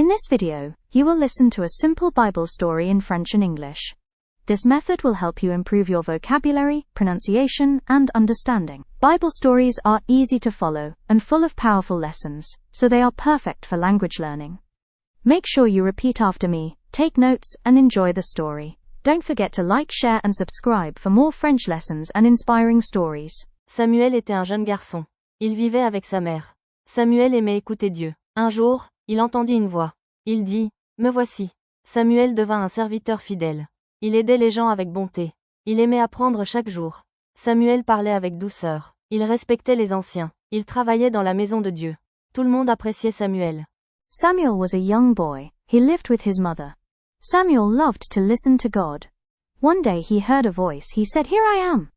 In this video, you will listen to a simple Bible story in French and English. This method will help you improve your vocabulary, pronunciation, and understanding. Bible stories are easy to follow and full of powerful lessons, so they are perfect for language learning. Make sure you repeat after me, take notes, and enjoy the story. Don't forget to like, share, and subscribe for more French lessons and inspiring stories. Samuel était un jeune garçon. Il vivait avec sa mère. Samuel aimait écouter Dieu. Un jour, il entendit une voix. Il dit, « Me voici ». Samuel devint un serviteur fidèle. Il aidait les gens avec bonté. Il aimait apprendre chaque jour. Samuel parlait avec douceur. Il respectait les anciens. Il travaillait dans la maison de Dieu. Tout le monde appréciait Samuel. Samuel was a young boy. He lived with his mother. Samuel loved to listen to God. One day he heard a voice. He said, "Here I am."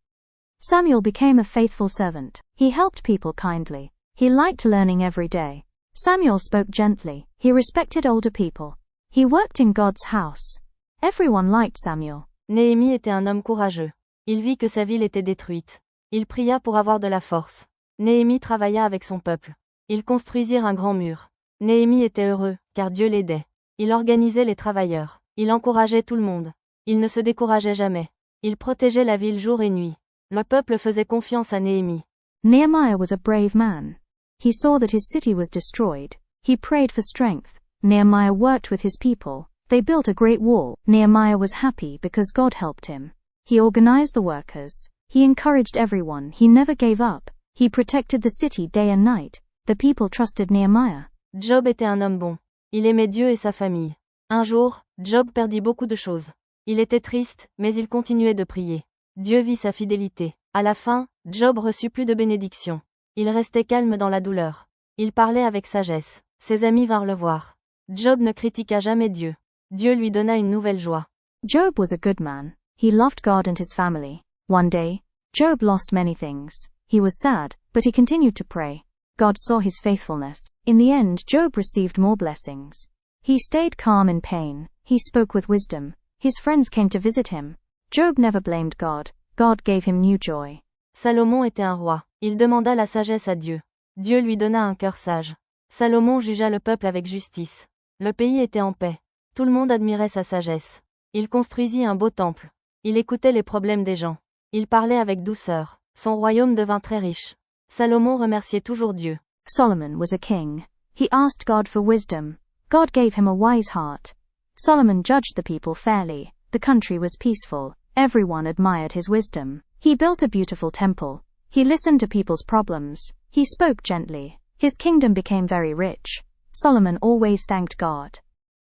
Samuel became a faithful servant. He helped people kindly. He liked learning every day. Samuel spoke gently. He respected older people. He worked in God's house. Everyone liked Samuel. Néhémie était un homme courageux. Il vit que sa ville était détruite. Il pria pour avoir de la force. Néhémie travailla avec son peuple. Ils construisirent un grand mur. Néhémie était heureux, car Dieu l'aidait. Il organisait les travailleurs. Il encourageait tout le monde. Il ne se décourageait jamais. Il protégeait la ville jour et nuit. Le peuple faisait confiance à Néhémie. Nehemiah was a brave man. He saw that his city was destroyed. He prayed for strength. Nehemiah worked with his people. They built a great wall. Nehemiah was happy because God helped him. He organized the workers. He encouraged everyone. He never gave up. He protected the city day and night. The people trusted Nehemiah. Job était un homme bon. Il aimait Dieu et sa famille. Un jour, Job perdit beaucoup de choses. Il était triste, mais il continuait de prier. Dieu vit sa fidélité. À la fin, Job reçut plus de bénédictions. Il restait calme dans la douleur. Il parlait avec sagesse. Ses amis vinrent le voir. Job ne critiqua jamais Dieu. Dieu lui donna une nouvelle joie. Job was a good man. He loved God and his family. One day, Job lost many things. He was sad, but he continued to pray. God saw his faithfulness. In the end, Job received more blessings. He stayed calm in pain. He spoke with wisdom. His friends came to visit him. Job never blamed God. God gave him new joy. Salomon était un roi. Il demanda la sagesse à Dieu. Dieu lui donna un cœur sage. Salomon jugea le peuple avec justice. Le pays était en paix. Tout le monde admirait sa sagesse. Il construisit un beau temple. Il écoutait les problèmes des gens. Il parlait avec douceur. Son royaume devint très riche. Salomon remerciait toujours Dieu. Solomon was a king. He asked God for wisdom. God gave him a wise heart. Solomon judged the people fairly. The country was peaceful. Everyone admired his wisdom. He built a beautiful temple. He listened to people's problems. He spoke gently. His kingdom became very rich. Solomon always thanked God.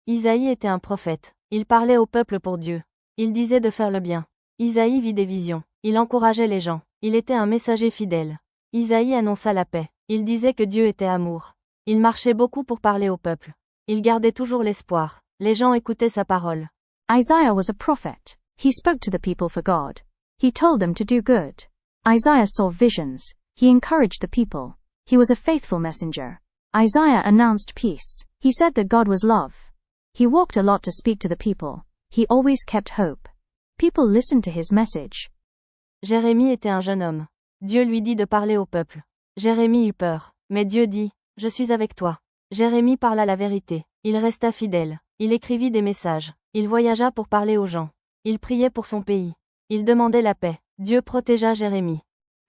Isaïe était un prophète. Il parlait au peuple pour Dieu. Il disait de faire le bien. Isaïe vit des visions. Il encourageait les gens. Il était un messager fidèle. Isaïe annonça la paix. Il disait que Dieu était amour. Il marchait beaucoup pour parler au peuple. Il gardait toujours l'espoir. Les gens écoutaient sa parole. Isaiah was a prophet. He spoke to the people for God. He told them to do good. Isaiah saw visions. He encouraged the people. He was a faithful messenger. Isaiah announced peace. He said that God was love. He walked a lot to speak to the people. He always kept hope. People listened to his message. Jérémie était un jeune homme. Dieu lui dit de parler au peuple. Jérémie eut peur. Mais Dieu dit, « Je suis avec toi ». Jérémie parla la vérité. Il resta fidèle. Il écrivit des messages. Il voyagea pour parler aux gens. Il priait pour son pays. Il demandait la paix. Dieu protégea Jérémie.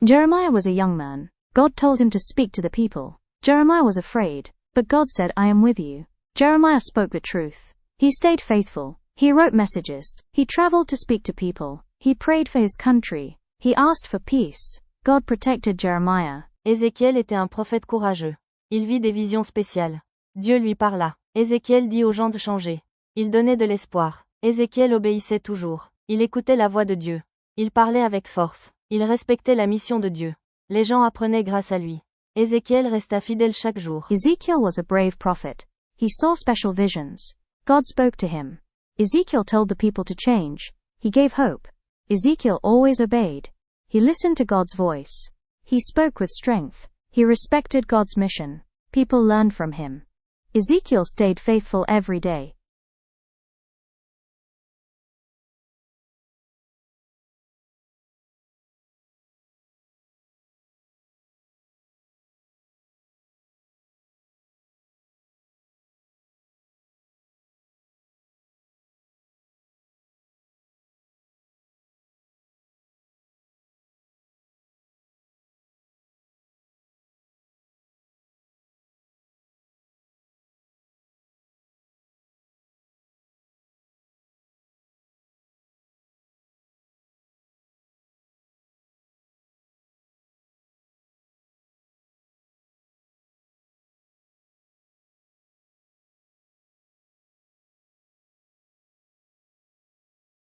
Jeremiah was a young man. God told him to speak to the people. Jeremiah was afraid, but God said, "I am with you." Jeremiah spoke the truth. He stayed faithful. He wrote messages. He traveled to speak to people. He prayed for his country. He asked for peace. God protected Jeremiah. Ézéchiel était un prophète courageux. Il vit des visions spéciales. Dieu lui parla. Ézéchiel dit aux gens de changer. Il donnait de l'espoir. Ézéchiel obéissait toujours. Il écoutait la voix de Dieu. Il parlait avec force. Il respectait la mission de Dieu. Les gens apprenaient grâce à lui. Ézéchiel resta fidèle chaque jour. Ezekiel was a brave prophet. He saw special visions. God spoke to him. Ezekiel told the people to change. He gave hope. Ezekiel always obeyed. He listened to God's voice. He spoke with strength. He respected God's mission. People learned from him. Ezekiel stayed faithful every day.